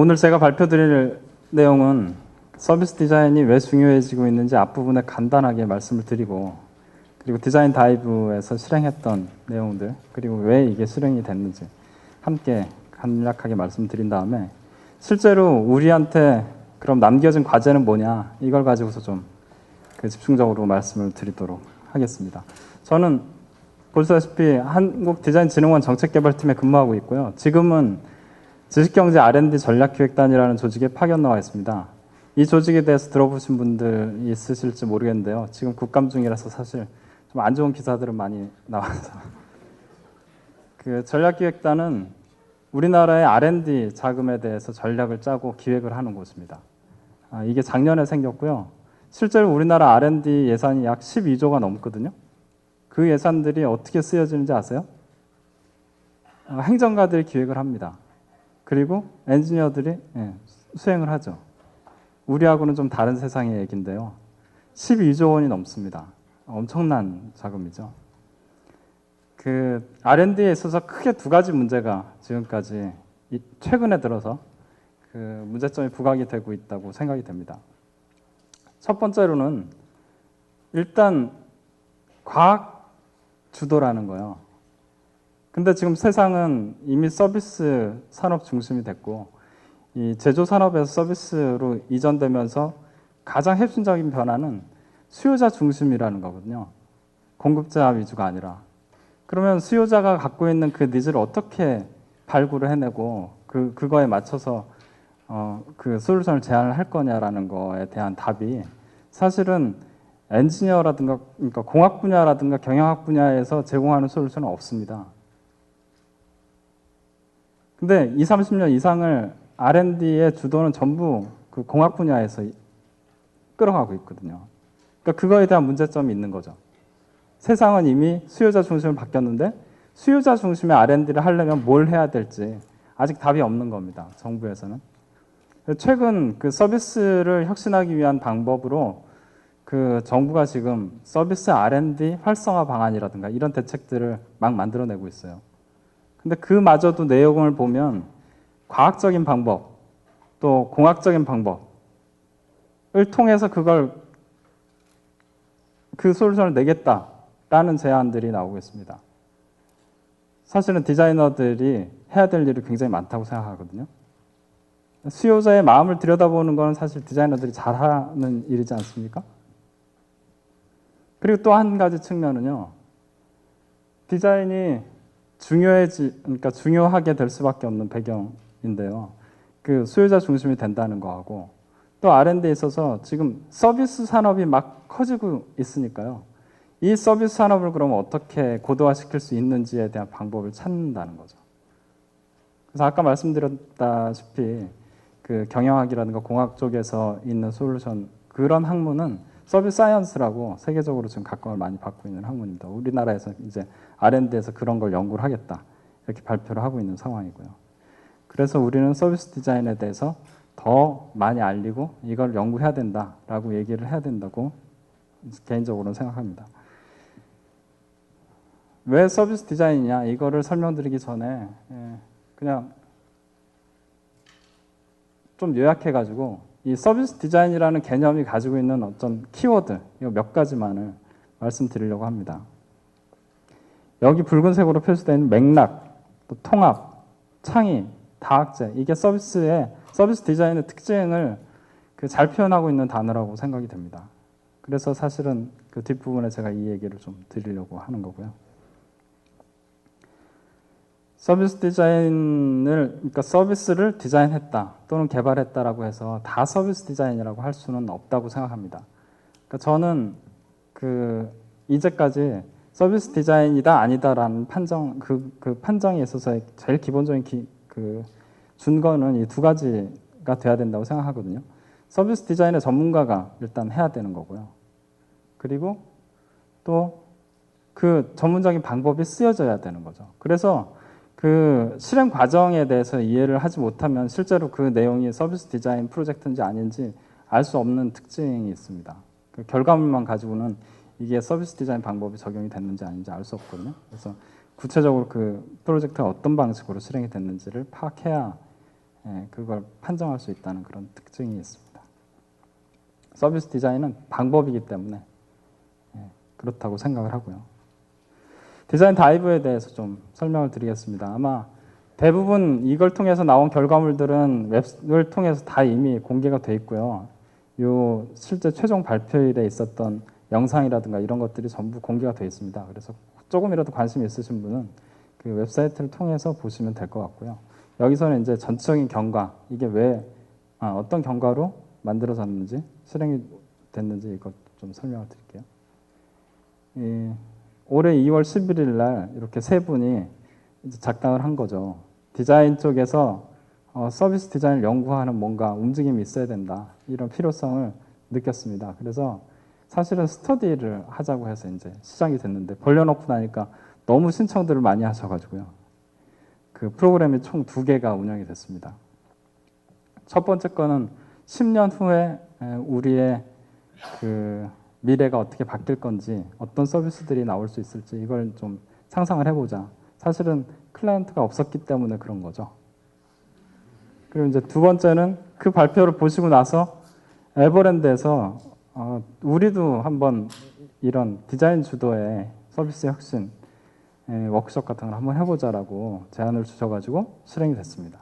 오늘 제가 발표드릴 내용은 서비스 디자인이 왜 중요해지고 있는지 앞부분에 간단하게 말씀을 드리고, 그리고 디자인 다이브에서 실행했던 내용들, 그리고 왜 이게 실행이 됐는지 함께 간략하게 말씀드린 다음에, 실제로 우리한테 그럼 남겨진 과제는 뭐냐, 이걸 가지고서 좀 집중적으로 말씀을 드리도록 하겠습니다. 저는 보시다시피 한국디자인진흥원 정책개발팀에 근무하고 있고요. 지금은 지식경제 R&D 전략기획단이라는 조직에 파견 나와 있습니다. 이 조직에 대해서 들어보신 분들 있으실지 모르겠는데요. 지금 국감 중이라서 사실 좀 안 좋은 기사들은 많이 나와서. 그 전략기획단은 우리나라의 R&D 자금에 대해서 전략을 짜고 기획을 하는 곳입니다. 이게 작년에 생겼고요. 실제로 우리나라 R&D 예산이 약 12조가 넘거든요. 그 예산들이 어떻게 쓰여지는지 아세요? 행정가들이 기획을 합니다. 그리고 엔지니어들이 수행을 하죠. 우리하고는 좀 다른 세상의 얘기인데요. 12조 원이 넘습니다. 엄청난 자금이죠. 그 R&D에 있어서 크게 두 가지 문제가 지금까지 최근에 들어서 그 문제점이 부각이 되고 있다고 생각이 됩니다. 첫 번째로는 일단 과학 주도라는 거예요. 근데 지금 세상은 이미 서비스 산업 중심이 됐고, 이 제조 산업에서 서비스로 이전되면서 가장 핵심적인 변화는 수요자 중심이라는 거거든요. 공급자 위주가 아니라. 그러면 수요자가 갖고 있는 그 니즈를 어떻게 발굴을 해내고 그거에 맞춰서 그 솔루션을 제안을 할 거냐라는 거에 대한 답이 사실은 엔지니어라든가 그러니까 공학 분야라든가 경영학 분야에서 제공하는 솔루션은 없습니다. 근데 20, 30년 이상을 R&D의 주도는 전부 그 공학 분야에서 끌어가고 있거든요. 그러니까 그거에 대한 문제점이 있는 거죠. 세상은 이미 수요자 중심으로 바뀌었는데 수요자 중심의 R&D를 하려면 뭘 해야 될지 아직 답이 없는 겁니다. 정부에서는. 최근 그 서비스를 혁신하기 위한 방법으로 그 정부가 지금 서비스 R&D 활성화 방안이라든가 이런 대책들을 막 만들어내고 있어요. 근데 그마저도 내용을 보면 과학적인 방법, 또 공학적인 방법을 통해서 그 솔루션을 내겠다라는 제안들이 나오고 있습니다. 사실은 디자이너들이 해야 될 일이 굉장히 많다고 생각하거든요. 수요자의 마음을 들여다보는 건 사실 디자이너들이 잘하는 일이지 않습니까? 그리고 또 한 가지 측면은요. 디자인이 그러니까 중요하게 될 수밖에 없는 배경인데요. 그 수요자 중심이 된다는 거하고 또 R&D에 있어서 지금 서비스 산업이 막 커지고 있으니까요. 이 서비스 산업을 그럼 어떻게 고도화시킬 수 있는지에 대한 방법을 찾는다는 거죠. 그래서 아까 말씀드렸다시피 그 경영학이라든가 공학 쪽에서 있는 솔루션 그런 학문은 서비스 사이언스라고 세계적으로 지금 각광을 많이 받고 있는 학문입니다. 우리나라에서 이제 R&D에서 그런 걸 연구를 하겠다 이렇게 발표를 하고 있는 상황이고요. 그래서 우리는 서비스 디자인에 대해서 더 많이 알리고 이걸 연구해야 된다라고 얘기를 해야 된다고 개인적으로는 생각합니다. 왜 서비스 디자인이냐 이거를 설명드리기 전에 그냥 좀 요약해가지고 이 서비스 디자인이라는 개념이 가지고 있는 어떤 키워드 이거 몇 가지만을 말씀드리려고 합니다. 여기 붉은색으로 표시되어 있는 맥락, 또 통합, 창의, 다학제 이게 서비스 디자인의 특징을 잘 표현하고 있는 단어라고 생각이 됩니다. 그래서 사실은 그 뒷부분에 제가 이 얘기를 좀 드리려고 하는 거고요. 서비스 디자인을, 그러니까 서비스를 디자인했다 또는 개발했다라고 해서 다 서비스 디자인이라고 할 수는 없다고 생각합니다. 그러니까 저는 이제까지 서비스 디자인이다 아니다라는 그 판정에 있어서 제일 기본적인 준거는 이 두 가지가 돼야 된다고 생각하거든요. 서비스 디자인의 전문가가 일단 해야 되는 거고요. 그리고 또 그 전문적인 방법이 쓰여져야 되는 거죠. 그래서 그 실행 과정에 대해서 이해를 하지 못하면 실제로 그 내용이 서비스 디자인 프로젝트인지 아닌지 알 수 없는 특징이 있습니다. 그 결과물만 가지고는 이게 서비스 디자인 방법이 적용이 됐는지 아닌지 알 수 없거든요. 그래서 구체적으로 그 프로젝트가 어떤 방식으로 실행이 됐는지를 파악해야 그걸 판정할 수 있다는 그런 특징이 있습니다. 서비스 디자인은 방법이기 때문에 그렇다고 생각을 하고요. 디자인 다이브에 대해서 좀 설명을 드리겠습니다. 아마 대부분 이걸 통해서 나온 결과물들은 웹을 통해서 다 이미 공개가 돼 있고요. 요 실제 최종 발표일에 있었던 영상이라든가 이런 것들이 전부 공개가 되어 있습니다. 그래서 조금이라도 관심이 있으신 분은 그 웹사이트를 통해서 보시면 될 것 같고요. 여기서는 이제 전체적인 경과, 이게 왜 어떤 경과로 만들어졌는지, 실행이 됐는지 이것 좀 설명을 드릴게요. 올해 2월 11일 날 이렇게 세 분이 이제 작당을 한 거죠. 디자인 쪽에서 서비스 디자인을 연구하는 뭔가 움직임이 있어야 된다. 이런 필요성을 느꼈습니다. 그래서 사실은 스터디를 하자고 해서 이제 시작이 됐는데 벌려놓고 나니까 너무 신청들을 많이 하셔가지고요. 그 프로그램이 총 2개가 운영이 됐습니다. 첫 번째 거는 10년 후에 우리의 그 미래가 어떻게 바뀔 건지, 어떤 서비스들이 나올 수 있을지 이걸 좀 상상을 해보자. 사실은 클라이언트가 없었기 때문에 그런 거죠. 그리고 이제 두 번째는 그 발표를 보시고 나서 에버랜드에서 우리도 한번 이런 디자인 주도의 서비스 혁신 워크숍 같은 걸 한번 해보자라고 제안을 주셔가지고 실행이 됐습니다.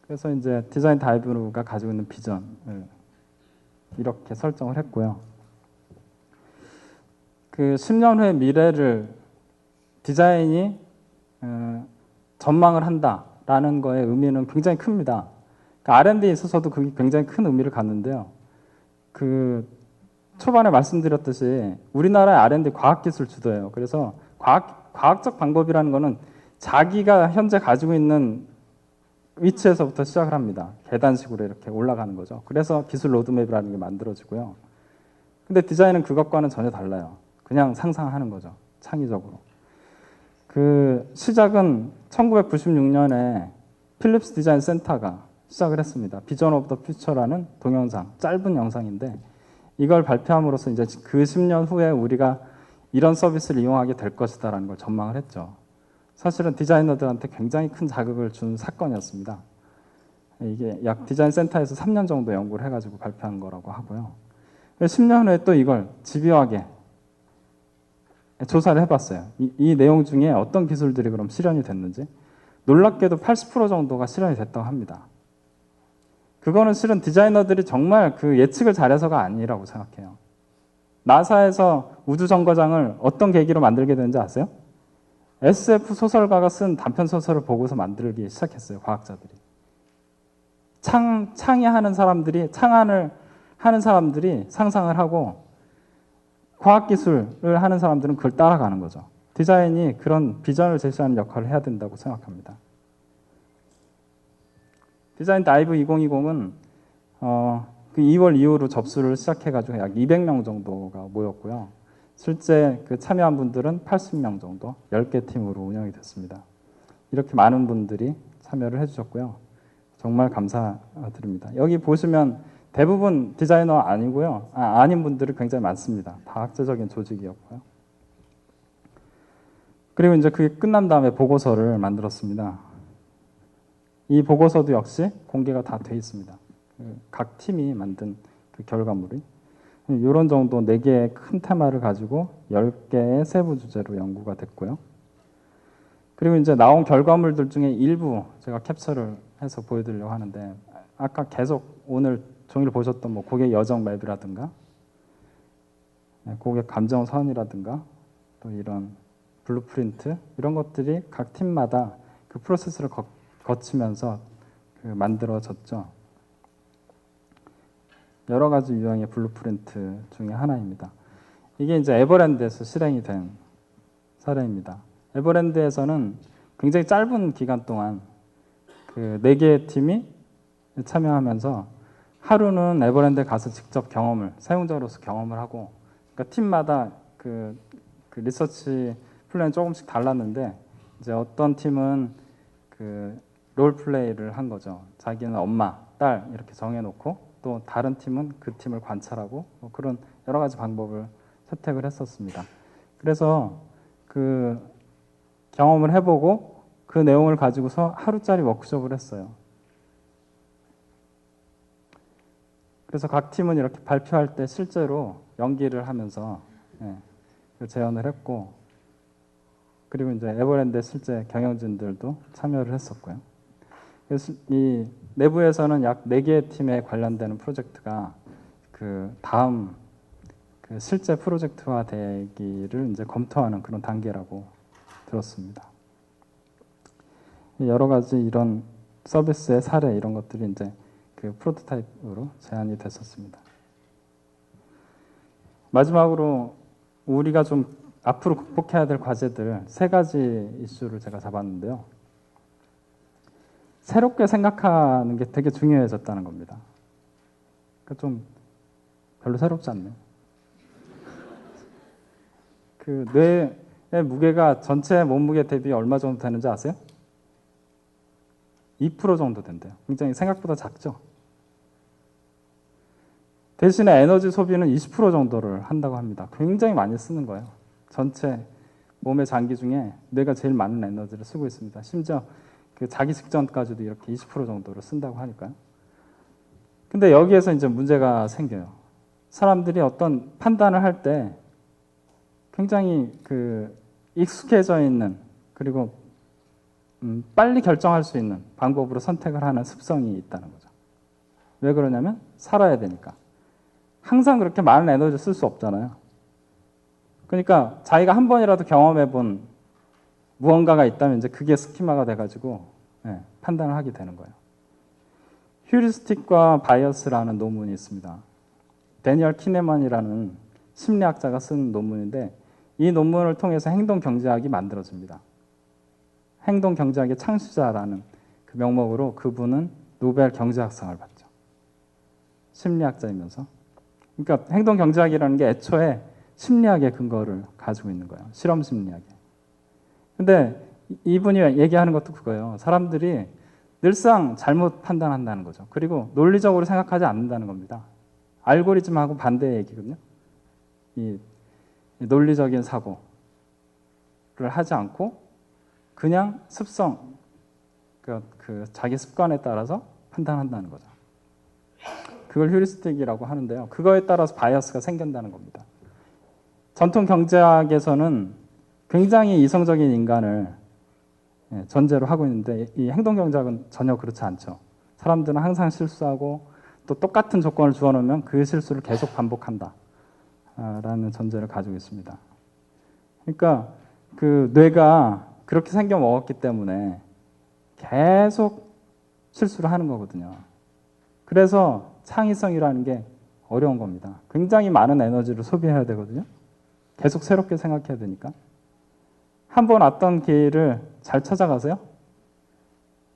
그래서 이제 디자인 다이브가 가지고 있는 비전을 이렇게 설정을 했고요. 그 10년 후의 미래를 디자인이 전망을 한다라는 거의 의미는 굉장히 큽니다. 그러니까 R&D에 있어서도 그게 굉장히 큰 의미를 갖는데요. 그 초반에 말씀드렸듯이 우리나라의 R&D 과학기술 주도예요. 그래서 과학적 방법이라는 거는 자기가 현재 가지고 있는 위치에서부터 시작을 합니다. 계단식으로 이렇게 올라가는 거죠. 그래서 기술 로드맵이라는 게 만들어지고요. 근데 디자인은 그것과는 전혀 달라요. 그냥 상상하는 거죠. 창의적으로. 그 시작은 1996년에 필립스 디자인 센터가 시작을 했습니다. 비전 오브 더 퓨처라는 동영상, 짧은 영상인데 이걸 발표함으로써 이제 그 10년 후에 우리가 이런 서비스를 이용하게 될 것이다라는 걸 전망을 했죠. 사실은 디자이너들한테 굉장히 큰 자극을 준 사건이었습니다. 이게 약 디자인 센터에서 3년 정도 연구를 해가지고 발표한 거라고 하고요. 10년 후에 또 이걸 집요하게 조사를 해봤어요. 이 내용 중에 어떤 기술들이 그럼 실현이 됐는지. 놀랍게도 80% 정도가 실현이 됐다고 합니다. 그거는 실은 디자이너들이 정말 그 예측을 잘해서가 아니라고 생각해요. 나사에서 우주정거장을 어떤 계기로 만들게 되는지 아세요? SF 소설가가 쓴 단편소설을 보고서 만들기 시작했어요. 과학자들이. 창의하는 사람들이, 창안을 하는 사람들이 상상을 하고 과학기술을 하는 사람들은 그걸 따라가는 거죠. 디자인이 그런 비전을 제시하는 역할을 해야 된다고 생각합니다. 디자인 다이브 2020은 그 2월 이후로 접수를 시작해가지고 약 200명 정도가 모였고요. 실제 그 참여한 분들은 80명 정도, 10개 팀으로 운영이 됐습니다. 이렇게 많은 분들이 참여를 해주셨고요. 정말 감사드립니다. 여기 보시면 대부분 디자이너 아니고요. 아닌 분들이 굉장히 많습니다. 다학제적인 조직이었고요. 그리고 이제 그게 끝난 다음에 보고서를 만들었습니다. 이 보고서도 역시 공개가 다 돼 있습니다. 각 팀이 만든 그 결과물이. 이런 정도 4개의 큰 테마를 가지고 10개의 세부 주제로 연구가 됐고요. 그리고 이제 나온 결과물들 중에 일부 제가 캡처를 해서 보여드리려고 하는데 아까 계속 오늘 종일 보셨던 뭐 고객 여정 맵이라든가 고객 감정 선이라든가 또 이런 블루프린트 이런 것들이 각 팀마다 그 프로세스를 거치면서 그 만들어졌죠. 여러 가지 유형의 블루프린트 중에 하나입니다. 이게 이제 에버랜드에서 실행이 된 사례입니다. 에버랜드에서는 굉장히 짧은 기간 동안 그 4개의 팀이 참여하면서 하루는 에버랜드에 가서 직접 경험을, 사용자로서 경험을 하고, 그러니까 팀마다 그 리서치 플랜이 조금씩 달랐는데, 이제 어떤 팀은 그 롤플레이를 한 거죠. 자기는 엄마, 딸 이렇게 정해놓고, 또 다른 팀은 그 팀을 관찰하고, 뭐 그런 여러 가지 방법을 채택을 했었습니다. 그래서 그 경험을 해보고 그 내용을 가지고서 하루짜리 워크숍을 했어요. 그래서 각 팀은 이렇게 발표할 때 실제로 연기를 하면서 재연을 했고, 그리고 이제 에버랜드 실제 경영진들도 참여를 했었고요. 그래서 이 내부에서는 약 4개의 팀에 관련되는 프로젝트가 그 다음 그 실제 프로젝트화 되기를 이제 검토하는 그런 단계라고 들었습니다. 여러 가지 이런 서비스의 사례 이런 것들이 이제 그 프로토타입으로 제안이 됐었습니다. 마지막으로 우리가 좀 앞으로 극복해야 될 과제들 3가지 이슈를 제가 잡았는데요. 새롭게 생각하는 게 되게 중요해졌다는 겁니다. 그러니까 좀 별로 새롭지 않네요. 그 뇌의 무게가 전체 몸무게 대비 얼마 정도 되는지 아세요? 2% 정도 된대요. 굉장히 생각보다 작죠. 대신에 에너지 소비는 20% 정도를 한다고 합니다. 굉장히 많이 쓰는 거예요. 전체 몸의 장기 중에 뇌가 제일 많은 에너지를 쓰고 있습니다. 심지어 그 자기 직전까지도 이렇게 20% 정도를 쓴다고 하니까요. 근데 여기에서 이제 문제가 생겨요. 사람들이 어떤 판단을 할 때 굉장히 그 익숙해져 있는, 그리고 빨리 결정할 수 있는 방법으로 선택을 하는 습성이 있다는 거죠. 왜 그러냐면 살아야 되니까. 항상 그렇게 많은 에너지를 쓸 수 없잖아요. 그러니까 자기가 한 번이라도 경험해 본 무언가가 있다면 이제 그게 스키마가 돼가지고 판단을 하게 되는 거예요. 휴리스틱과 바이어스라는 논문이 있습니다. 데니얼 키네만이라는 심리학자가 쓴 논문인데, 이 논문을 통해서 행동경제학이 만들어집니다. 행동경제학의 창시자라는 그 명목으로 그분은 노벨 경제학상을 받죠. 심리학자이면서. 그러니까 행동경제학이라는 게 애초에 심리학의 근거를 가지고 있는 거예요. 실험 심리학에. 근데 이분이 얘기하는 것도 그거예요. 사람들이 늘상 잘못 판단한다는 거죠. 그리고 논리적으로 생각하지 않는다는 겁니다. 알고리즘하고 반대의 얘기거든요. 이 논리적인 사고를 하지 않고 그냥 습성, 그 자기 습관에 따라서 판단한다는 거죠. 그걸 휴리스틱이라고 하는데요. 그거에 따라서 바이어스가 생긴다는 겁니다. 전통 경제학에서는 굉장히 이성적인 인간을 전제로 하고 있는데, 이 행동경제학은 전혀 그렇지 않죠. 사람들은 항상 실수하고 또 똑같은 조건을 주어놓으면 그 실수를 계속 반복한다 라는 전제를 가지고 있습니다. 그러니까 그 뇌가 그렇게 생겨 먹었기 때문에 계속 실수를 하는 거거든요. 그래서 창의성이라는 게 어려운 겁니다. 굉장히 많은 에너지를 소비해야 되거든요. 계속 새롭게 생각해야 되니까. 한번 왔던 길을 잘 찾아가세요?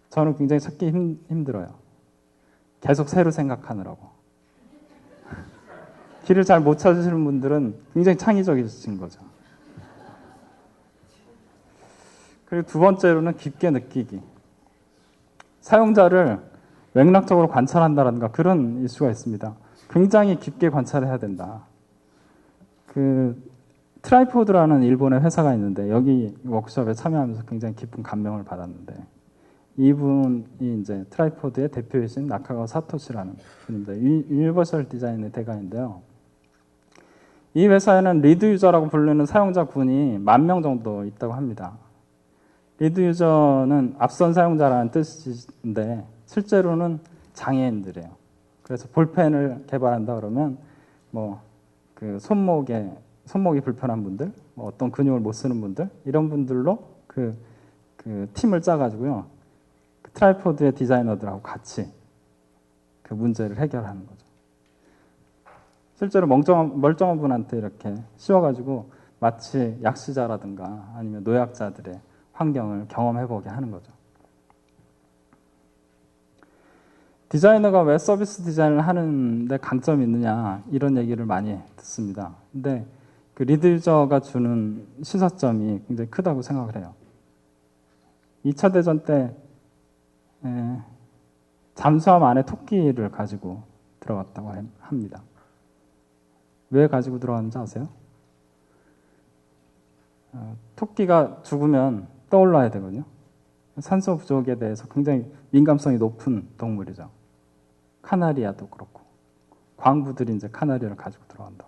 저는 굉장히 찾기 힘들어요. 계속 새로 생각하느라고. 길을 잘 못 찾으시는 분들은 굉장히 창의적이신 거죠. 그리고 두 번째로는 깊게 느끼기. 사용자를 맥락적으로 관찰한다든가 그런 이슈가 있습니다. 굉장히 깊게 관찰해야 된다. 그 트라이포드라는 일본의 회사가 있는데, 여기 워크숍에 참여하면서 굉장히 깊은 감명을 받았는데, 이분이 이제 트라이포드의 대표이신 나카가와 사토시라는 분입니다. 유니버설 디자인의 대가인데요. 이 회사에는 리드 유저라고 부르는 사용자 군이 10,000명 정도 있다고 합니다. 리드 유저는 앞선 사용자라는 뜻인데 실제로는 장애인들이에요. 그래서 볼펜을 개발한다 그러면 뭐 그 손목이 불편한 분들, 뭐 어떤 근육을 못 쓰는 분들, 이런 분들로 그 팀을 짜가지고요, 그 트라이포드의 디자이너들하고 같이 그 문제를 해결하는 거죠. 실제로 멀쩡한 분한테 이렇게 씌워가지고 마치 약시자라든가 아니면 노약자들의 환경을 경험해보게 하는 거죠. 디자이너가 왜 서비스 디자인을 하는데 강점이 있느냐, 이런 얘기를 많이 듣습니다. 근데 그 리드 유저가 주는 시사점이 굉장히 크다고 생각을 해요. 2차 대전 때 잠수함 안에 토끼를 가지고 들어갔다고 합니다. 왜 가지고 들어갔는지 아세요? 토끼가 죽으면 떠올라야 되거든요. 산소 부족에 대해서 굉장히 민감성이 높은 동물이죠. 카나리아도 그렇고 광부들이 이제 카나리아를 가지고 들어간다.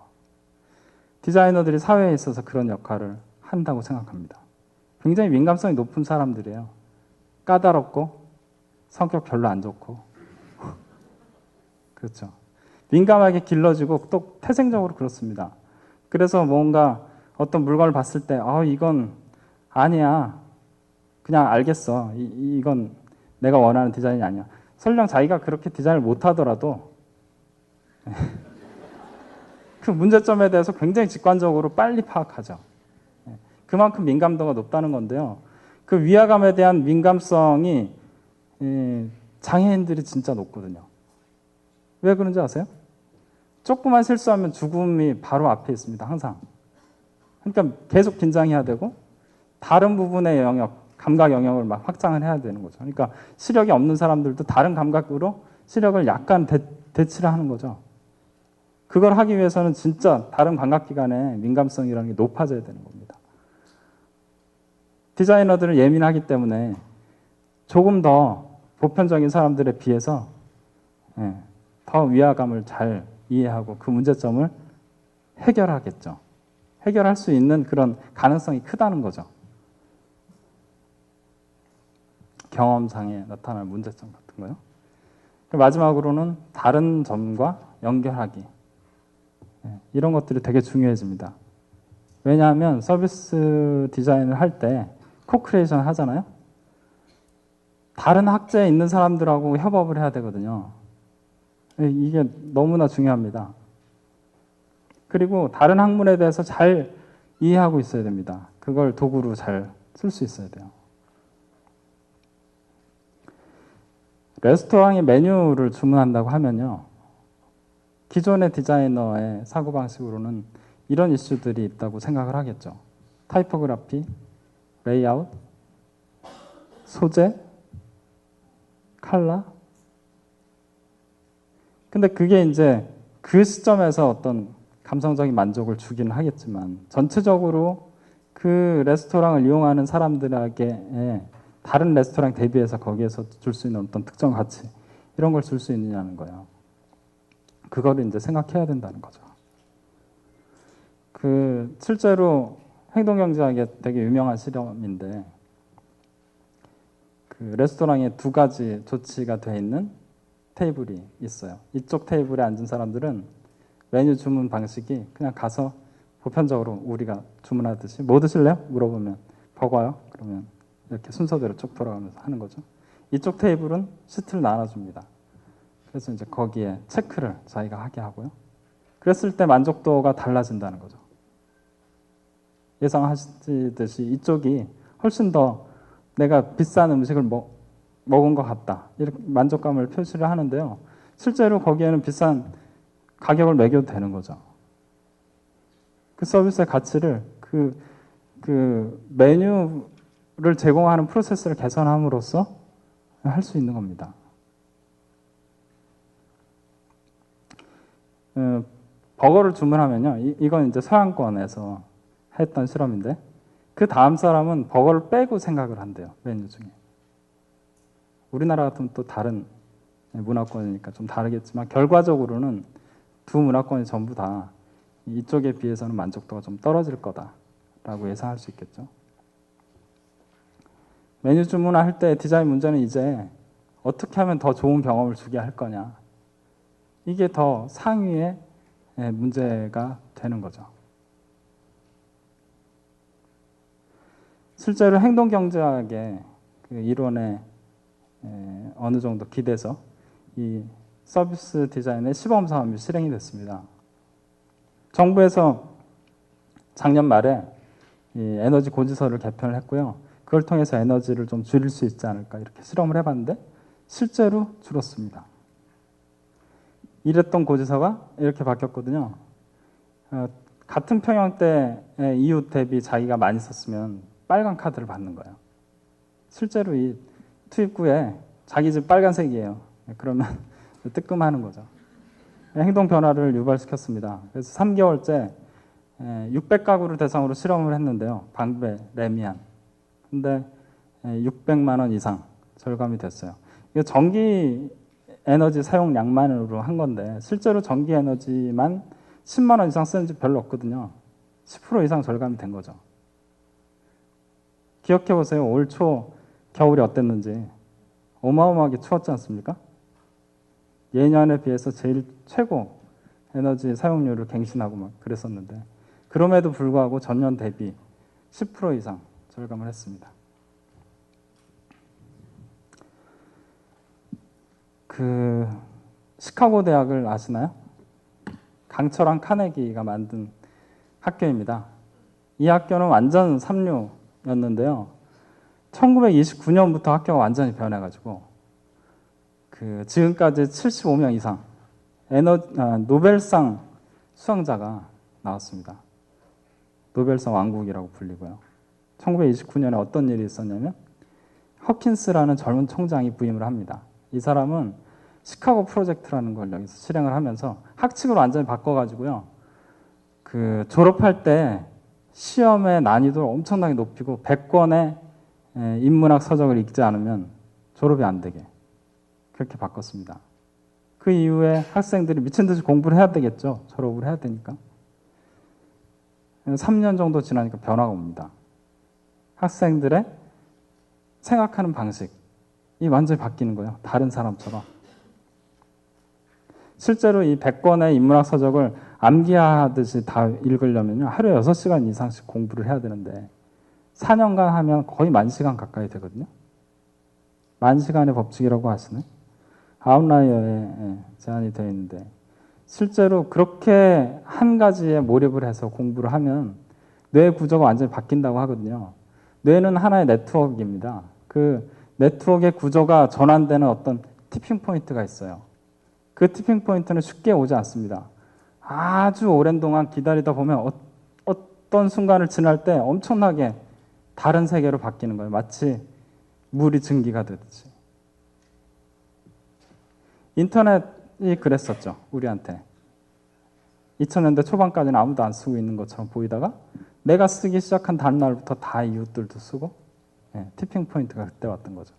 디자이너들이 사회에 있어서 그런 역할을 한다고 생각합니다. 굉장히 민감성이 높은 사람들이에요. 까다롭고 성격 별로 안 좋고 그렇죠. 민감하게 길러지고 또 태생적으로 그렇습니다. 그래서 뭔가 어떤 물건을 봤을 때 이건 아니야. 그냥 알겠어. 이건 내가 원하는 디자인이 아니야. 설령 자기가 그렇게 디자인을 못하더라도 그 문제점에 대해서 굉장히 직관적으로 빨리 파악하죠. 그만큼 민감도가 높다는 건데요. 그 위화감에 대한 민감성이 장애인들이 진짜 높거든요. 왜 그런지 아세요? 조금만 실수하면 죽음이 바로 앞에 있습니다. 항상. 그러니까 계속 긴장해야 되고 다른 부분의 영역, 감각 영역을 막 확장을 해야 되는 거죠. 그러니까 시력이 없는 사람들도 다른 감각으로 시력을 약간 대치를 하는 거죠. 그걸 하기 위해서는 진짜 다른 감각기관의 민감성이라는 게 높아져야 되는 겁니다. 디자이너들은 예민하기 때문에 조금 더 보편적인 사람들에 비해서 더 위화감을 잘 이해하고 그 문제점을 해결하겠죠. 해결할 수 있는 그런 가능성이 크다는 거죠. 경험상에 나타날 문제점 같은 거요. 마지막으로는 다른 점과 연결하기. 이런 것들이 되게 중요해집니다. 왜냐하면 서비스 디자인을 할 때 코크리에이션 하잖아요. 다른 학제에 있는 사람들하고 협업을 해야 되거든요. 이게 너무나 중요합니다. 그리고 다른 학문에 대해서 잘 이해하고 있어야 됩니다. 그걸 도구로 잘 쓸 수 있어야 돼요. 레스토랑의 메뉴를 주문한다고 하면요. 기존의 디자이너의 사고방식으로는 이런 이슈들이 있다고 생각을 하겠죠. 타이포그래피, 레이아웃, 소재, 컬러. 근데 그게 이제 그 시점에서 어떤 감성적인 만족을 주기는 하겠지만 전체적으로 그 레스토랑을 이용하는 사람들에게 다른 레스토랑 대비해서 거기에서 줄 수 있는 어떤 특정 가치 이런 걸 줄 수 있느냐는 거예요. 그거를 이제 생각해야 된다는 거죠. 그 실제로 행동경제학에 되게 유명한 실험인데 그 레스토랑에 두 가지 조치가 돼 있는 테이블이 있어요. 이쪽 테이블에 앉은 사람들은 메뉴 주문 방식이 그냥 가서 보편적으로 우리가 주문하듯이 뭐 드실래요? 물어보면 버거요? 그러면 이렇게 순서대로 쭉 돌아가면서 하는 거죠. 이쪽 테이블은 시트를 나눠줍니다. 그래서 이제 거기에 체크를 자기가 하게 하고요. 그랬을 때 만족도가 달라진다는 거죠. 예상하시듯이 이쪽이 훨씬 더 내가 비싼 음식을 먹은 것 같다. 이렇게 만족감을 표시를 하는데요. 실제로 거기에는 비싼 가격을 매겨도 되는 거죠. 그 서비스의 가치를 그 메뉴를 제공하는 프로세스를 개선함으로써 할 수 있는 겁니다. 버거를 주문하면요. 이건 이제 서양권에서 했던 실험인데 그 다음 사람은 버거를 빼고 생각을 한대요. 메뉴 중에. 우리나라 같으면 또 다른 문화권이니까 좀 다르겠지만 결과적으로는 두 문화권이 전부 다 이쪽에 비해서는 만족도가 좀 떨어질 거다라고 예상할 수 있겠죠. 메뉴 주문할 때 디자인 문제는 이제 어떻게 하면 더 좋은 경험을 주게 할 거냐. 이게 더 상위의 문제가 되는 거죠. 실제로 행동경제학의 그 이론에 어느 정도 기대서 이 서비스 디자인의 시범 사업이 실행이 됐습니다. 정부에서 작년 말에 이 에너지 고지서를 개편을 했고요. 그걸 통해서 에너지를 좀 줄일 수 있지 않을까 이렇게 실험을 해봤는데 실제로 줄었습니다. 이랬던 고지서가 이렇게 바뀌었거든요. 같은 평형대의 이웃 대비 자기가 많이 썼으면 빨간 카드를 받는 거예요. 실제로 이 투입구에 자기 집 빨간색이에요. 그러면 뜨끔하는 거죠. 행동 변화를 유발시켰습니다. 그래서 3개월째 600가구를 대상으로 실험을 했는데요. 방배, 레미안. 근데 600만 원 이상 절감이 됐어요. 이거 전기 에너지 사용량만으로 한 건데 실제로 전기 에너지만 10만 원 이상 쓰는 집 별로 없거든요. 10% 이상 절감이 된 거죠. 기억해 보세요. 올 초 겨울이 어땠는지. 어마어마하게 추웠지 않습니까? 예년에 비해서 제일 최고 에너지 사용료를 갱신하고 막 그랬었는데 그럼에도 불구하고 전년 대비 10% 이상 절감을 했습니다. 그 시카고 대학을 아시나요? 강철한 카네기가 만든 학교입니다. 이 학교는 완전 삼류였는데요. 1929년부터 학교가 완전히 변해가지고 지금까지 75명 이상 노벨상 수상자가 나왔습니다. 노벨상 왕국이라고 불리고요. 1929년에 어떤 일이 있었냐면 허킨스라는 젊은 총장이 부임을 합니다. 이 사람은 시카고 프로젝트라는 걸 여기서 실행을 하면서 학칙을 완전히 바꿔가지고요. 졸업할 때 시험의 난이도를 엄청나게 높이고 100권의 인문학 서적을 읽지 않으면 졸업이 안 되게 그렇게 바꿨습니다. 그 이후에 학생들이 미친 듯이 공부를 해야 되겠죠. 졸업을 해야 되니까. 3년 정도 지나니까 변화가 옵니다. 학생들의 생각하는 방식이 완전히 바뀌는 거예요. 다른 사람처럼. 실제로 이 100권의 인문학 서적을 암기하듯이 다 읽으려면 하루에 6시간 이상씩 공부를 해야 되는데 4년간 하면 거의 10,000시간 가까이 되거든요. 10,000시간의 법칙이라고 하시네. 아웃라이어에 제한이 되어 있는데 실제로 그렇게 한 가지에 몰입을 해서 공부를 하면 뇌 구조가 완전히 바뀐다고 하거든요. 뇌는 하나의 네트워크입니다. 그 네트워크의 구조가 전환되는 어떤 티핑 포인트가 있어요. 그 티핑 포인트는 쉽게 오지 않습니다. 아주 오랜 동안 기다리다 보면 어떤 순간을 지날 때 엄청나게 다른 세계로 바뀌는 거예요. 마치 물이 증기가 되듯이. 인터넷이 그랬었죠. 우리한테. 2000년대 초반까지는 아무도 안 쓰고 있는 것처럼 보이다가 내가 쓰기 시작한 다른 날부터 다 이웃들도 쓰고 티핑 포인트가 그때 왔던 거죠.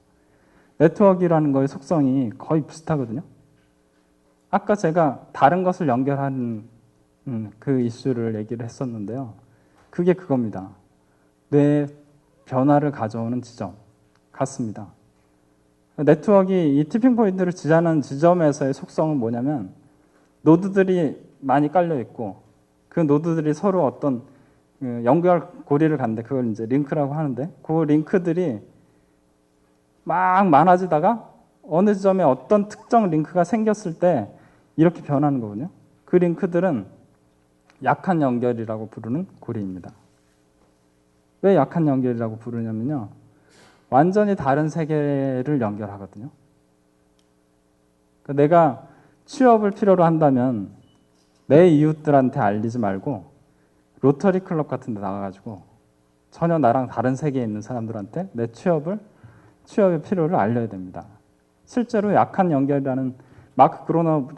네트워크라는 거의 속성이 거의 비슷하거든요. 아까 제가 다른 것을 연결하는 그 이슈를 얘기를 했었는데요. 그게 그겁니다. 뇌 변화를 가져오는 지점 같습니다. 네트워크 이 티핑 포인트를 지자는 지점에서의 속성은 뭐냐면 노드들이 많이 깔려 있고 그 노드들이 서로 어떤 연결 고리를 갖는데 그걸 이제 링크라고 하는데 그 링크들이 막 많아지다가 어느 지점에 어떤 특정 링크가 생겼을 때 이렇게 변하는 거거든요. 그 링크들은 약한 연결이라고 부르는 고리입니다. 왜 약한 연결이라고 부르냐면요. 완전히 다른 세계를 연결하거든요. 그러니까 내가 취업을 필요로 한다면 내 이웃들한테 알리지 말고 로터리 클럽 같은 데 나가가지고 전혀 나랑 다른 세계에 있는 사람들한테 내 취업의 필요를 알려야 됩니다. 실제로 약한 연결이라는 마크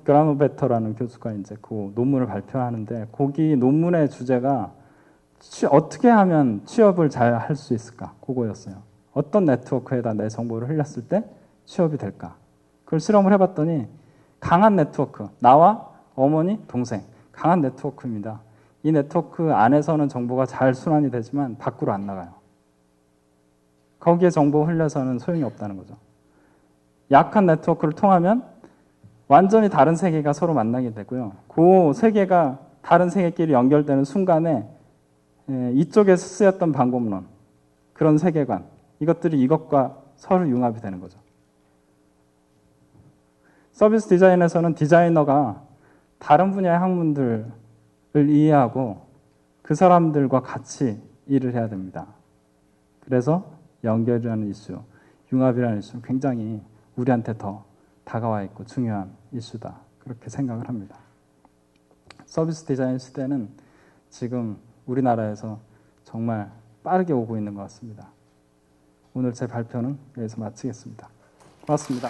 그라노베터라는 교수가 이제 그 논문을 발표하는데 거기 논문의 주제가 어떻게 하면 취업을 잘 할 수 있을까? 그거였어요. 어떤 네트워크에다 내 정보를 흘렸을 때 취업이 될까? 그걸 실험을 해봤더니 강한 네트워크, 나와 어머니, 동생, 강한 네트워크입니다. 이 네트워크 안에서는 정보가 잘 순환이 되지만 밖으로 안 나가요. 거기에 정보 흘려서는 소용이 없다는 거죠. 약한 네트워크를 통하면 완전히 다른 세계가 서로 만나게 되고요. 그 세계가 다른 세계끼리 연결되는 순간에 이쪽에서 쓰였던 방법론, 그런 세계관, 이것들이 이것과 서로 융합이 되는 거죠. 서비스 디자인에서는 디자이너가 다른 분야의 학문들을 이해하고 그 사람들과 같이 일을 해야 됩니다. 그래서 연결이라는 이슈, 융합이라는 이슈는 굉장히 우리한테 더 다가와 있고 중요한 이슈다. 그렇게 생각을 합니다. 서비스 디자인 시대는 지금 우리나라에서 정말 빠르게 오고 있는 것 같습니다. 오늘 제 발표는 여기서 마치겠습니다. 고맙습니다.